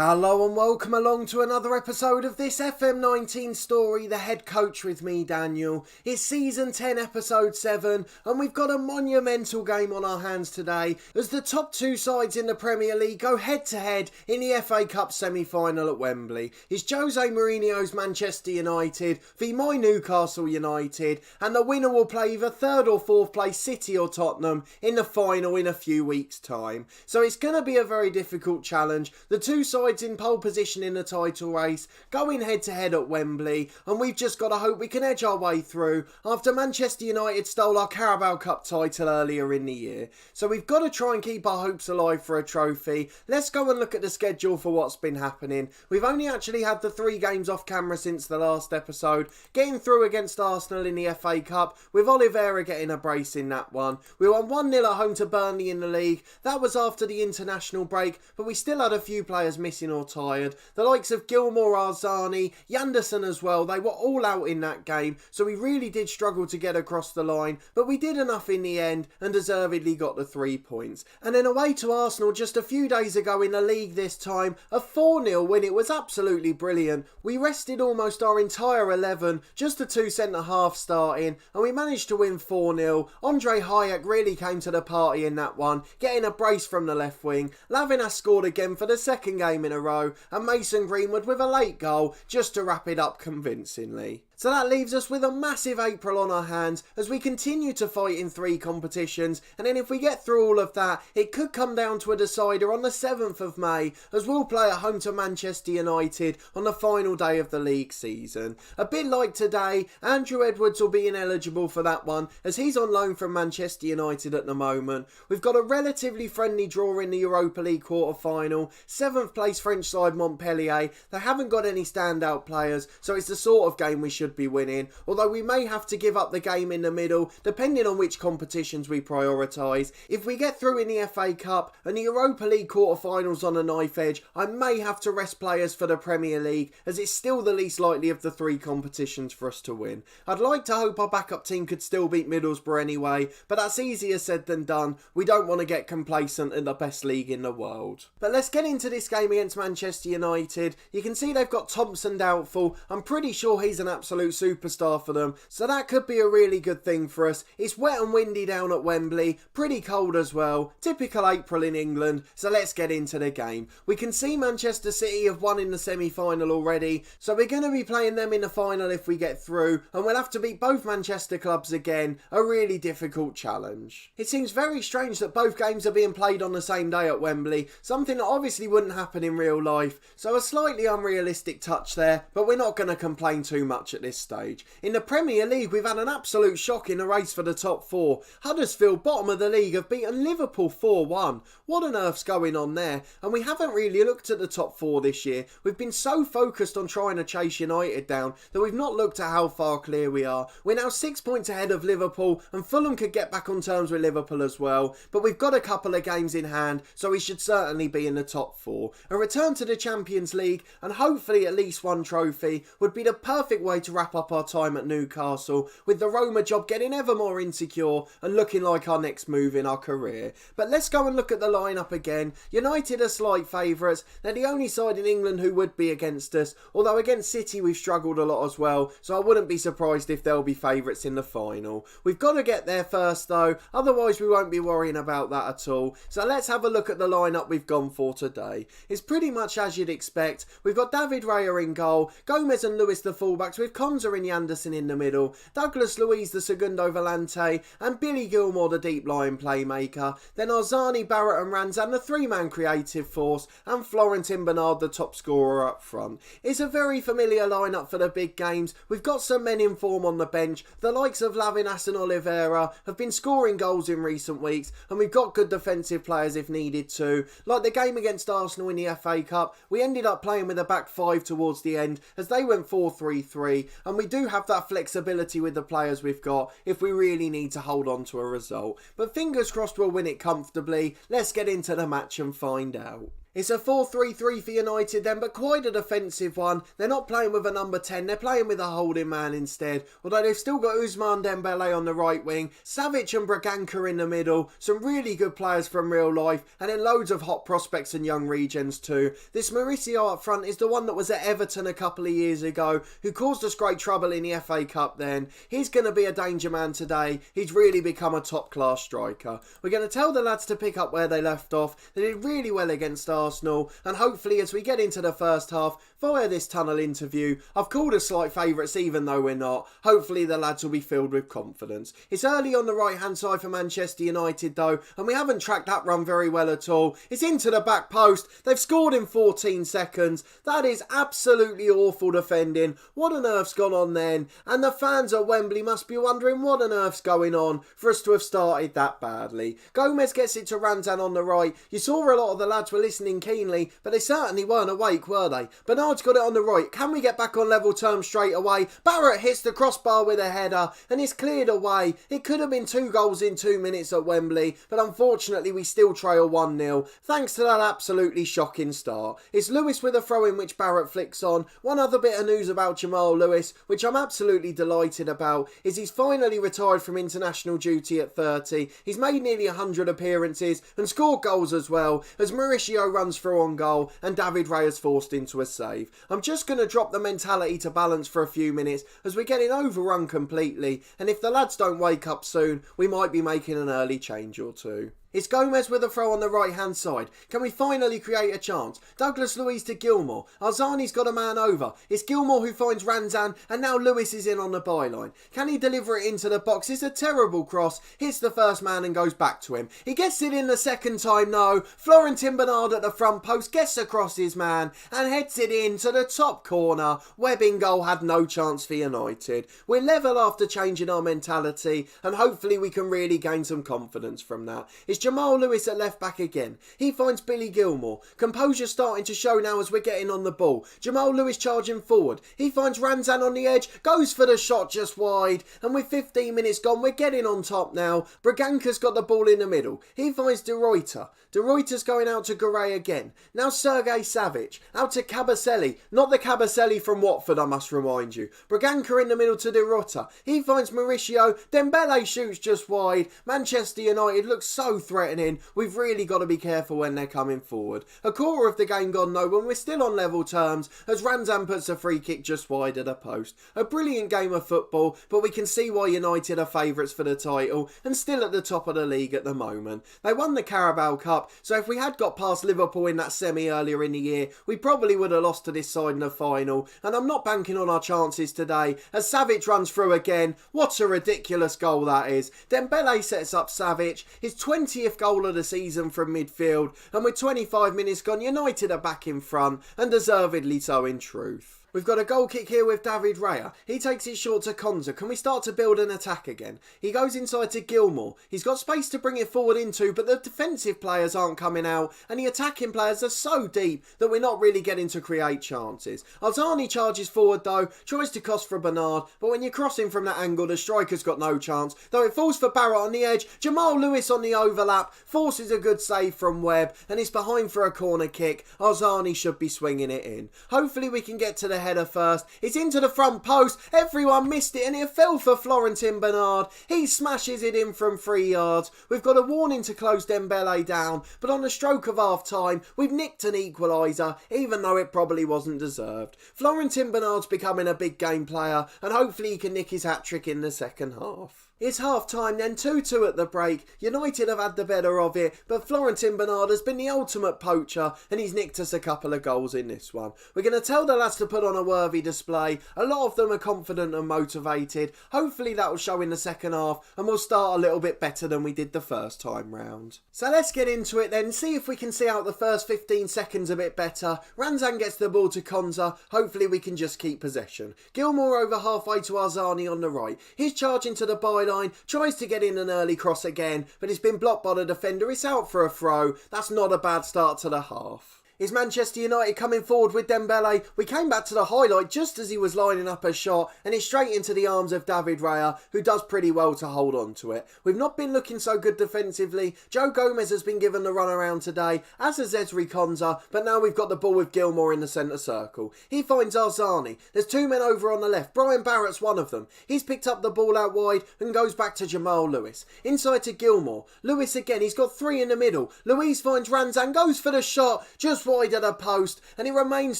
Hello and welcome along to another episode of this FM19 story, The Head Coach with me, Daniel. It's season 10, episode 7, and we've got a monumental game on our hands today as the top two sides in the Premier League go head to head in the FA Cup semi-final at Wembley. It's Jose Mourinho's Manchester United v my Newcastle United, and the winner will play either third or fourth place City or Tottenham in the final in a few weeks' time. So it's going to be a very difficult challenge. The two sides in pole position in the title race, going head to head at Wembley, and we've just got to hope we can edge our way through after Manchester United stole our Carabao Cup title earlier in the year. So we've got to try and keep our hopes alive for a trophy. Let's go and look at the schedule for what's been happening. We've only actually had the 3 games off camera since the last episode, getting through against Arsenal in the FA Cup, with Oliveira getting a brace in that one. We won 1-0 at home to Burnley in the league. That was after the international break, but we still had a few players missing or tired. The likes of Gilmour, Arzani, Yanderson as well, they were all out in that game, so we really did struggle to get across the line, but we did enough in the end and deservedly got the 3 points. And then away to Arsenal just a few days ago in the league this time, a 4-0 win. It was absolutely brilliant. We rested almost our entire 11, just the 2 centre-halves starting, and we managed to win 4-0. Andre Hayek really came to the party in that one, getting a brace from the left wing. Lavinas scored again for the second game in a row, and Mason Greenwood with a late goal just to wrap it up convincingly. So that leaves us with a massive April on our hands as we continue to fight in 3 competitions, and then if we get through all of that, it could come down to a decider on the 7th of May as we'll play at home to Manchester United on the final day of the league season. A bit like today, Andrew Edwards will be ineligible for that one as he's on loan from Manchester United at the moment. We've got a relatively friendly draw in the Europa League quarter-final, 7th place French side Montpellier. They haven't got any standout players, so it's the sort of game we should be winning, although we may have to give up the game in the middle depending on which competitions we prioritise. If we get through in the FA Cup and the Europa League quarter-finals on a knife edge, I may have to rest players for the Premier League as it's still the least likely of the 3 competitions for us to win. I'd like to hope our backup team could still beat Middlesbrough anyway, but that's easier said than done. We don't want to get complacent in the best league in the world. But let's get into this game against Manchester United. You can see they've got Thompson doubtful. I'm pretty sure he's an absolute superstar for them, so that could be a really good thing for us. It's wet and windy down at Wembley, pretty cold as well, typical April in England, so let's get into the game. We can see Manchester City have won in the semi-final already, so we're going to be playing them in the final if we get through, and we'll have to beat both Manchester clubs again, a really difficult challenge. It seems very strange that both games are being played on the same day at Wembley, something that obviously wouldn't happen in real life, so a slightly unrealistic touch there, but we're not going to complain too much at this stage. In the Premier League, we've had an absolute shock in the race for the top 4. Huddersfield, bottom of the league, have beaten Liverpool 4-1. What on earth's going on there? And we haven't really looked at the top 4 this year. We've been so focused on trying to chase United down that we've not looked at how far clear we are. We're now 6 points ahead of Liverpool, and Fulham could get back on terms with Liverpool as well, but we've got a couple of games in hand, so we should certainly be in the top 4. A return to the Champions League and hopefully at least one trophy would be the perfect way to wrap up our time at Newcastle, with the Roma job getting ever more insecure and looking like our next move in our career. But let's go and look at the lineup again. United are slight favourites. They're the only side in England who would be against us, although against City we've struggled a lot as well, so I wouldn't be surprised if they'll be favourites in the final. We've got to get there first though, otherwise we won't be worrying about that at all. So let's have a look at the lineup we've gone for today. It's pretty much as you'd expect. We've got David Raya in goal, Gomez and Lewis the fullbacks, with Konza and Yanderson in the middle, Douglas Luiz the segundo volante, and Billy Gilmour the deep line playmaker. Then Arzani, Barrett and Ranzan the 3-man creative force, and Florentin Bernard the top scorer up front. It's a very familiar lineup for the big games. We've got some men in form on the bench. The likes of Lavinas and Oliveira have been scoring goals in recent weeks, and we've got good defensive players if needed to. Like the game against Arsenal in the FA Cup, we ended up playing with a back 5 towards the end as they went 4-3-3, and we do have that flexibility with the players we've got if we really need to hold on to a result. But fingers crossed we'll win it comfortably. Let's get into the match and find out. It's a 4-3-3 for United then, but quite a defensive one. They're not playing with a number 10, they're playing with a holding man instead. Although they've still got Ousmane Dembele on the right wing, Savic and Braganca in the middle, some really good players from real life, and then loads of hot prospects and young regens too. This Mauricio up front is the one that was at Everton a couple of years ago, who caused us great trouble in the FA Cup then. He's going to be a danger man today. He's really become a top class striker. We're going to tell the lads to pick up where they left off. They did really well against Arsenal, and hopefully as we get into the first half, via this tunnel interview, I've called us slight favourites even though we're not. Hopefully the lads will be filled with confidence. It's early on the right hand side for Manchester United though, and we haven't tracked that run very well at all. It's into the back post. They've scored in 14 seconds. That is absolutely awful defending. What on earth's gone on then? And the fans at Wembley must be wondering what on earth's going on for us to have started that badly. Gomez gets it to Ranzan on the right. You saw a lot of the lads were listening keenly, but they certainly weren't awake, were they? Bernard's got it on the right. Can we get back on level terms straight away? Barrett hits the crossbar with a header and it's cleared away. It could have been 2 goals in 2 minutes at Wembley, but unfortunately we still trail 1-0 thanks to that absolutely shocking start. It's Lewis with a throw in which Barrett flicks on. One other bit of news about Jamal Lewis, which I'm absolutely delighted about, is he's finally retired from international duty at 30. He's made nearly 100 appearances and scored goals as well, as Mauricio runs through on goal and David Raya's forced into a save. I'm just going to drop the mentality to balance for a few minutes as we're getting overrun completely, and if the lads don't wake up soon, we might be making an early change or two. It's Gomez with a throw on the right hand side. Can we finally create a chance? Douglas Luiz to Gilmour. Arzani's got a man over. It's Gilmour who finds Ranzan, and now Lewis is in on the byline. Can he deliver it into the box? It's a terrible cross. Hits the first man and goes back to him. He gets it in the second time, no. Florentin Bernard at the front post gets across his man and heads it into the top corner. Webb in goal had no chance for United. We're level after changing our mentality, and hopefully we can really gain some confidence from that. It's Jamal Lewis at left back again. He finds Billy Gilmour. Composure starting to show now as we're getting on the ball. Jamal Lewis charging forward. He finds Ranzan on the edge, goes for the shot just wide, and with 15 minutes gone we're getting on top now. Braganca's got the ball in the middle. He finds De Ruyter. De Ruyter's going out to Garay again. Now Sergej Savic. Out to Cabaselli. Not the Cabaselli from Watford, I must remind you. Braganca in the middle to De Ruyter. He finds Mauricio. Dembele shoots just wide. Manchester United looks so threatening. We've really got to be careful when they're coming forward. A quarter of the game gone though, when we're still on level terms, as Ranzan puts a free kick just wide of the post. A brilliant game of football, but we can see why United are favourites for the title and still at the top of the league at the moment. They won the Carabao Cup, so if we had got past Liverpool in that semi earlier in the year, we probably would have lost to this side in the final, and I'm not banking on our chances today as Savic runs through again. What a ridiculous goal that is. Dembele sets up Savic, his 20th goal of the season from midfield, and with 25 minutes gone, United are back in front, and deservedly so in truth. We've got a goal kick here with David Raya. He takes it short to Konza. Can we start to build an attack again? He goes inside to Gilmour. He's got space to bring it forward into, but the defensive players aren't coming out, and the attacking players are so deep that we're not really getting to create chances. Arzani charges forward though, tries to cross for Bernard, but when you're crossing from that angle, the striker's got no chance. Though it falls for Barrett on the edge, Jamal Lewis on the overlap, forces a good save from Webb, and it's behind for a corner kick. Arzani should be swinging it in. Hopefully we can get to the header first. It's into the front post. Everyone missed it and it fell for Florentin Bernard. He smashes it in from 3 yards. We've got a warning to close Dembele down, but on the stroke of half time we've nicked an equaliser, even though it probably wasn't deserved. Florentin Bernard's becoming a big game player, and hopefully he can nick his hat-trick in the second half. It's half time then, 2-2 at the break. United have had the better of it, but Florentin Bernard has been the ultimate poacher and he's nicked us a couple of goals in this one. We're going to tell the lads to put on a worthy display. A lot of them are confident and motivated. Hopefully that will show in the second half and we'll start a little bit better than we did the first time round. So let's get into it then, see if we can see out the first 15 seconds a bit better. Ranzan gets the ball to Konza. Hopefully we can just keep possession. Gilmour over halfway to Arzani on the right. He's charging to the byline, tries to get in an early cross again, but it's been blocked by the defender. It's out for a throw. That's not a bad start to the half. Is Manchester United coming forward with Dembele? We came back to the highlight just as he was lining up a shot, and it's straight into the arms of David Raya, who does pretty well to hold on to it. We've not been looking so good defensively. Joe Gomez has been given the run around today, as has Ezri Konsa, but now we've got the ball with Gilmour in the centre circle. He finds Arzani. There's two men over on the left. Brian Barrett's one of them. He's picked up the ball out wide and goes back to Jamal Lewis. Inside to Gilmour. Lewis again. He's got three in the middle. Louise finds Ranzan, goes for the shot, just wide of the post, and it remains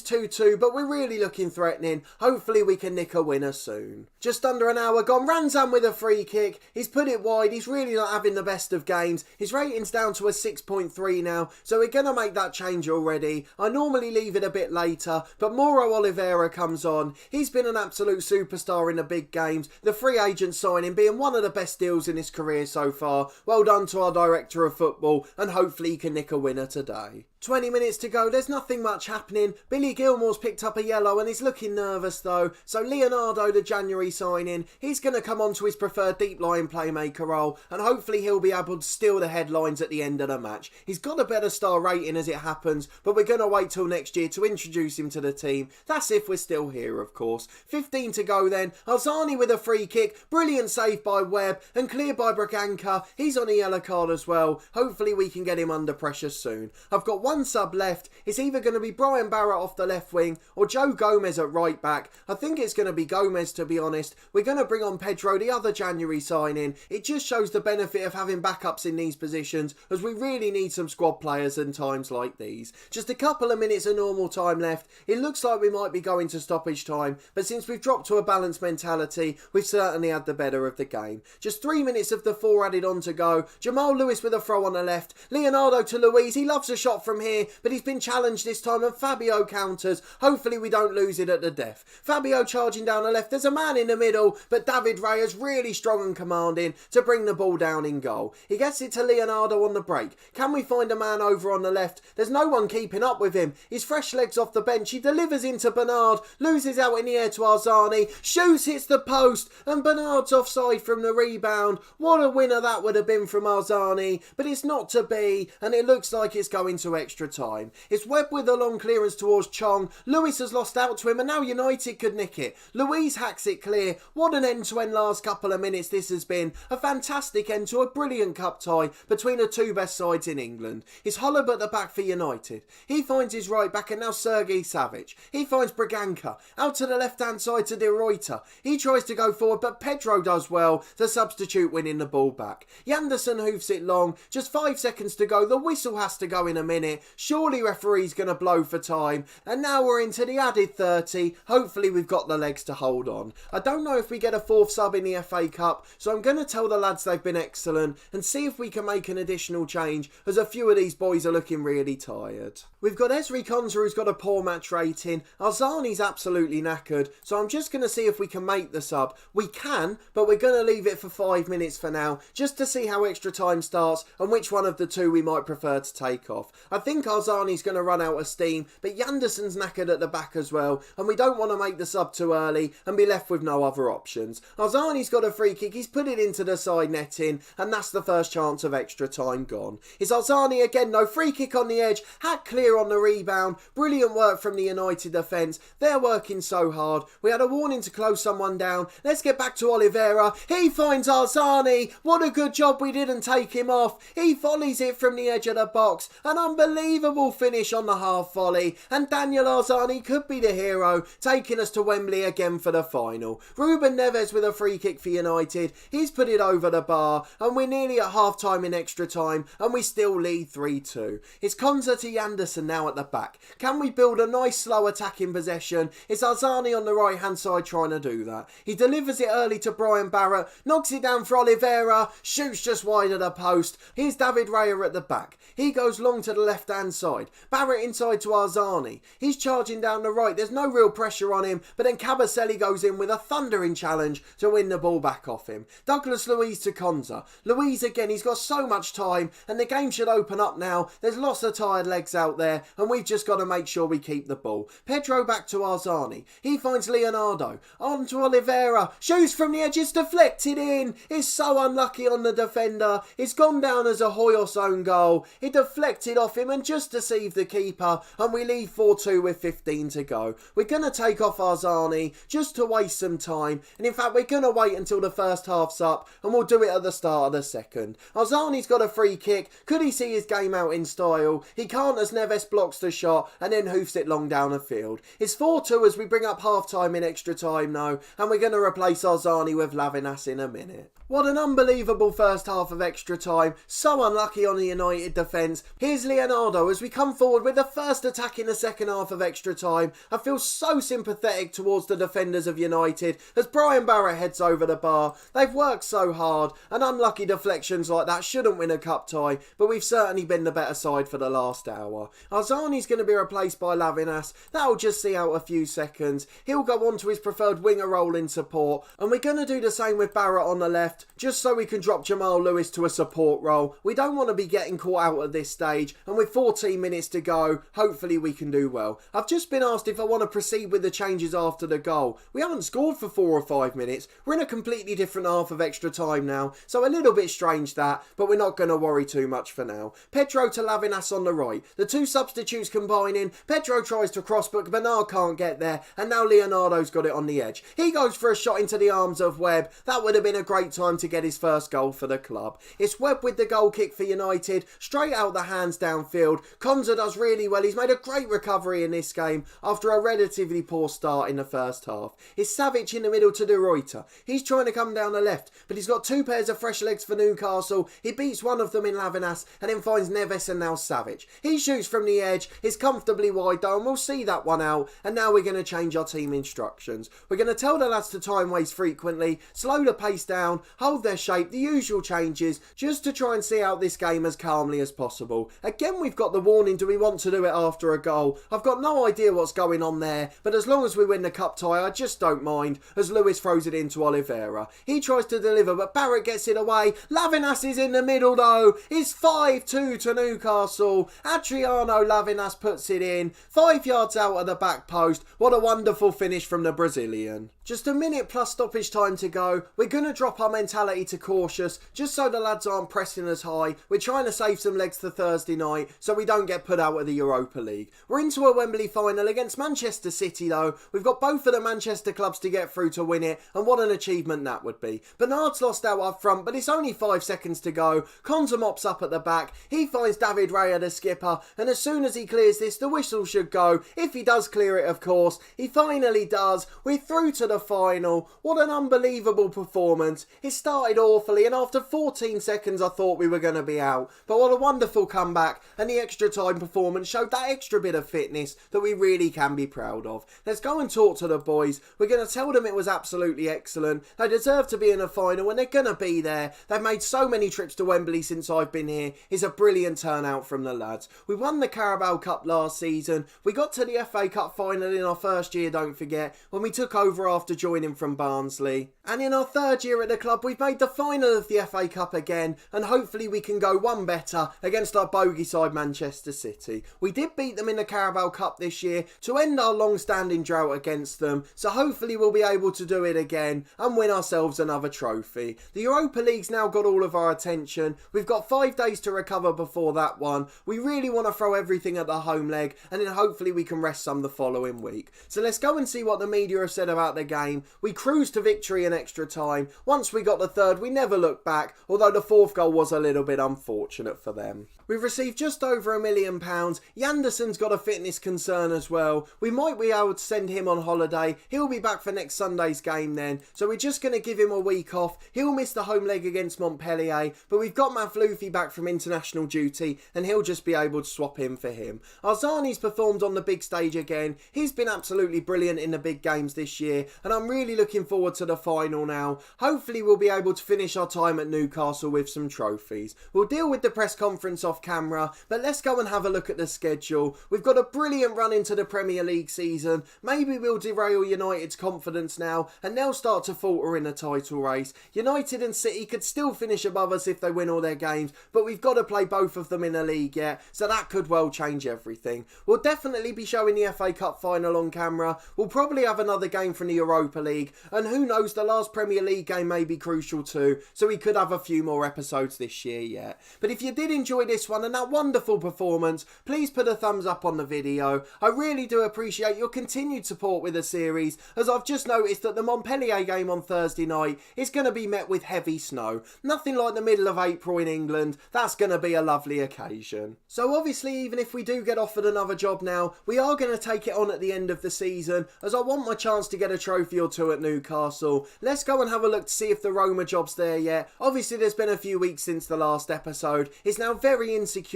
2-2, but we're really looking threatening. Hopefully we can nick a winner soon. Just under an hour gone. Ranzan with a free kick. He's put it wide. He's really not having the best of games. His rating's down to a 6.3 now, so we're going to make that change already. I normally leave it a bit later, but Mauro Oliveira comes on. He's been an absolute superstar in the big games. The free agent signing being one of the best deals in his career so far. Well done to our director of football, and hopefully he can nick a winner today. 20 minutes to go, there's nothing much happening. Billy Gilmour's picked up a yellow and he's looking nervous though. So Leonardo, the January signing, he's going to come on to his preferred deep line playmaker role, and hopefully he'll be able to steal the headlines at the end of the match. He's got a better star rating as it happens, but we're going to wait till next year to introduce him to the team. That's if we're still here, of course. 15 to go then. Arzani with a free kick. Brilliant save by Webb and cleared by Braganca. He's on a yellow card as well. Hopefully we can get him under pressure soon. I've got one sub left. It's either going to be Brian Barrett off the left wing or Joe Gomez at right back. I think it's going to be Gomez, to be honest. We're going to bring on Pedro, the other January signing. It just shows the benefit of having backups in these positions, as we really need some squad players in times like these. Just a couple of minutes of normal time left. It looks like we might be going to stoppage time, but since we've dropped to a balanced mentality, we've certainly had the better of the game. Just 3 minutes of the 4 added on to go. Jamal Lewis with a throw on the left. Leonardo to Louise. He loves a shot from here, but he's been challenged this time and Fabio counters. Hopefully we don't lose it at the death. Fabio charging down the left. There's a man in the middle, but David Raya's really strong and commanding to bring the ball down in goal. He gets it to Leonardo on the break. Can we find a man over on the left? There's no one keeping up with him. He's fresh legs off the bench. He delivers into Bernard, loses out in the air to Arzani, shoots, hits the post, and Bernard's offside from the rebound. What a winner that would have been from Arzani, but it's not to be, and it looks like it's going to extra time. It's Webb with a long clearance towards Chong. Lewis has lost out to him, and now United could nick it. Louise hacks it clear. What an end-to-end last couple of minutes this has been. A fantastic end to a brilliant cup tie between the two best sides in England. It's Holub at the back for United. He finds his right back, and now Sergei Savic. He finds Braganca out to the left-hand side to De Ruyter. He tries to go forward, but Pedro does well, the substitute winning the ball back. Yanderson hoofs it long. Just 5 seconds to go. The whistle has to go in a minute. Surely referee's going to blow for time. And now we're into the added 30. Hopefully we've got the legs to hold on. I don't know if we get a fourth sub in the FA Cup, so I'm going to tell the lads they've been excellent and see if we can make an additional change, as a few of these boys are looking really tired. We've got Ezri Konsa, who's got a poor match rating. Arzani's absolutely knackered, so I'm just going to see if we can make the sub. We can, but we're going to leave it for 5 minutes for now, just to see how extra time starts and which one of the two we might prefer to take off. I think Arzani's going to run out of steam, but Yanderson's knackered at the back as well, and we don't want to make the sub too early and be left with no other options. Arzani's got a free kick, he's put it into the side netting, and that's the first chance of extra time gone. It's Arzani again, no free kick on the edge, hat clear on the rebound. Brilliant work from the United defence. They're working so hard. We had a warning to close someone down. Let's get back to Oliveira. He finds Arzani. What a good job we didn't take him off. He volleys it from the edge of the box. An unbelievable finish on the half volley. And Daniel Arzani could be the hero, taking us to Wembley again for the final. Ruben Neves with a free kick for United. He's put it over the bar, and we're nearly at half time in extra time, and we still lead 3-2. It's Konsa to Yanderson now at the back. Can we build a nice slow attacking possession? It's Arzani on the right hand side trying to do that. He delivers it early to Brian Barrett, knocks it down for Oliveira, shoots just wide of the post. Here's David Raya at the back. He goes long to the left hand side. Barrett inside to Arzani. He's charging down the right. There's no real pressure on him, but then Cabaselli goes in with a thundering challenge to win the ball back off him. Douglas Luiz to Konsa. Luiz again, he's got so much time, and the game should open up now. There's lots of tired legs out there, and we've just got to make sure we keep the ball. Pedro back to Arzani. He finds Leonardo. On to Oliveira. Shoots from the edge. It's deflected in. It's so unlucky on the defender. It's gone down as a Hoyos own goal. It deflected off him, Journeyman just deceived the keeper, and we lead 4-2 with 15 to go. We're going to take off Arzani just to waste some time, and in fact we're going to wait until the first half's up, and we'll do it at the start of the second. Arzani's got a free kick. Could he see his game out in style? He can't, as Neves blocks the shot and then hoofs it long down the field. It's 4-2 as we bring up half-time in extra time now, and we're going to replace Arzani with Lavinas in a minute. What an unbelievable first half of extra time. So unlucky on the United defence. Here's Leonardo as we come forward with the first attack in the second half of extra time. I feel so sympathetic towards the defenders of United as Brian Barrett heads over the bar. They've worked so hard, and unlucky deflections like that shouldn't win a cup tie, but we've certainly been the better side for the last hour. Arzani's going to be replaced by Lavinas. That'll just see out a few seconds. He'll go on to his preferred winger role in support, and we're going to do the same with Barrett on the left, just so we can drop Jamal Lewis to a support role. We don't want to be getting caught out at this stage, and with 14 minutes to go, hopefully we can do well. I've just been asked if I want to proceed with the changes after the goal. We haven't scored for 4 or 5 minutes. We're in a completely different half of extra time now, so a little bit strange that, but we're not going to worry too much for now. Pedro to Lavinas on the right. The two substitutes combining. Pedro tries to cross, but Bernard can't get there, and now Leonardo's got it on the edge. He goes for a shot into the arms of Webb. That would have been a great time to get his first goal for the club. It's Webb with the goal kick for United, straight out the hands downfield. Konza does really well. He's made a great recovery in this game after a relatively poor start in the first half. It's Savic in the middle to De Ruyter. He's trying to come down the left, but he's got 2 pairs of fresh legs for Newcastle. He beats one of them in Lavinas and then finds Neves and now Savic. He shoots from the edge. It's comfortably wide though, and we'll see that one out. And now we're going to change our team instructions. We're going to tell the lads to time waste frequently, slow the pace down, hold their shape, the usual changes, just to try and see out this game as calmly as possible. Again, we've got the warning, do we want to do it after a goal? I've got no idea what's going on there, but as long as we win the cup tie, I just don't mind, as Lewis throws it into Oliveira. He tries to deliver, but Barrett gets it away. Lavinas is in the middle though. It's 5-2 to Newcastle. Adriano Lavinas puts it in, 5 yards out of the back post. What a wonderful finish from the Brazilian. Just a minute plus stoppage time to go. We're going to drop our mentality to cautious, just so the lads aren't pressing as high. We're trying to save some legs for Thursday night, so we don't get put out of the Europa League. We're into a Wembley final against Manchester City though. We've got both of the Manchester clubs to get through to win it, and what an achievement that would be. Bernard's lost out up front, but it's only 5 seconds to go. Konza mops up at the back. He finds David Raya, the skipper, and as soon as he clears this, the whistle should go. If he does clear it, of course. He finally does. We're through to the final. What an unbelievable performance. It started awfully, and after 14 seconds I thought we were going to be out. But what a wonderful comeback, and the extra time performance showed that extra bit of fitness that we really can be proud of. Let's go and talk to the boys. We're going to tell them it was absolutely excellent. They deserve to be in a final, and they're going to be there. They've made so many trips to Wembley since I've been here. It's a brilliant turnout from the lads. We won the Carabao Cup last season. We got to the FA Cup final in our first year, don't forget, when we took over after joining from Barnsley. And in our third year at the club, we've made the final of the FA Cup again, and hopefully we can go one better against our bogey side Manchester City. We did beat them in the Carabao Cup this year to end our long-standing drought against them, so hopefully we'll be able to do it again and win ourselves another trophy. The Europa League's now got all of our attention. We've got 5 days to recover before that one. We really want to throw everything at the home leg, and then hopefully we can rest some the following week. So let's go and see what the media have said about the game. We cruised to victory in extra time. Once we got the third, we never looked back, although the 4th goal was a little bit unfortunate for them. We've received just over £1 million. Yanderson's got a fitness concern as well. We might be able to send him on holiday. He'll be back for next Sunday's game then, so we're just going to give him a week off. He'll miss the home leg against Montpellier, but we've got Mavloufi back from international duty, and he'll just be able to swap in for him. Arzani's performed on the big stage again. He's been absolutely brilliant in the big games this year, and I'm really looking forward to the final now. Hopefully we'll be able to finish our time at Newcastle with some trophies. We'll deal with the press conference off camera, but let's go and have a look at the schedule. We've got a brilliant run into the Premier League season. Maybe we'll derail United's confidence now, and they'll start to falter in the title race. United and City could still finish above us if they win all their games, but we've got to play both of them in the league yet, so that could well change everything. We'll definitely be showing the FA Cup final on camera. We'll probably have another game from the Europa League, and who knows, the last Premier League game may be crucial too, so we could have a few more episodes this year yet. But if you did enjoy this one and that wonderful wonderful performance. Please put a thumbs up on the video. I really do appreciate your continued support with the series, as I've just noticed that the Montpellier game on Thursday night is going to be met with heavy snow. Nothing like the middle of April in England. That's going to be a lovely occasion. So obviously, even if we do get offered another job now, we are going to take it on at the end of the season, as I want my chance to get a trophy or two at Newcastle. Let's go and have a look to see if the Roma job's there yet. Obviously, there's been a few weeks since the last episode. It's now very insecure.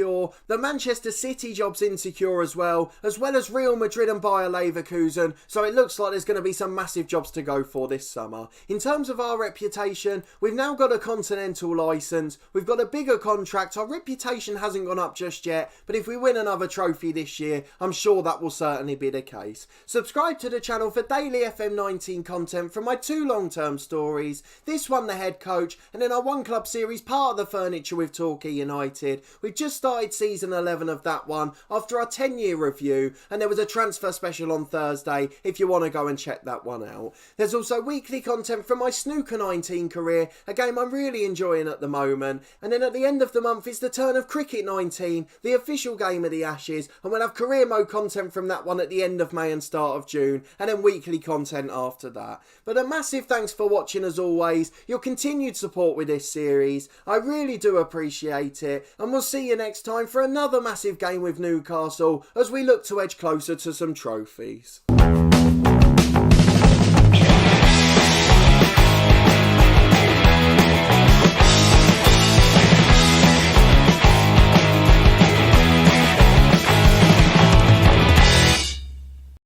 The Manchester City job's insecure as well as Real Madrid and Bayer Leverkusen, so it looks like there's going to be some massive jobs to go for this summer. In terms of our reputation, we've now got a continental licence, we've got a bigger contract, our reputation hasn't gone up just yet, but if we win another trophy this year, I'm sure that will certainly be the case. Subscribe to the channel for daily FM19 content from my 2 long-term stories, this one the head coach, and then our One Club series part of the furniture with Torquay United. We've just started season 11 of that one after our 10-year review, and there was a transfer special on Thursday if you want to go and check that one out. There's also weekly content from my Snooker 19 career, a game I'm really enjoying at the moment, and then at the end of the month it's the turn of Cricket 19, the official game of the Ashes, and we'll have career mode content from that one at the end of May and start of June, and then weekly content after that. But a massive thanks for watching as always, your continued support with this series, I really do appreciate it, and we'll see you next time for another massive game with Newcastle as we look to edge closer to some trophies.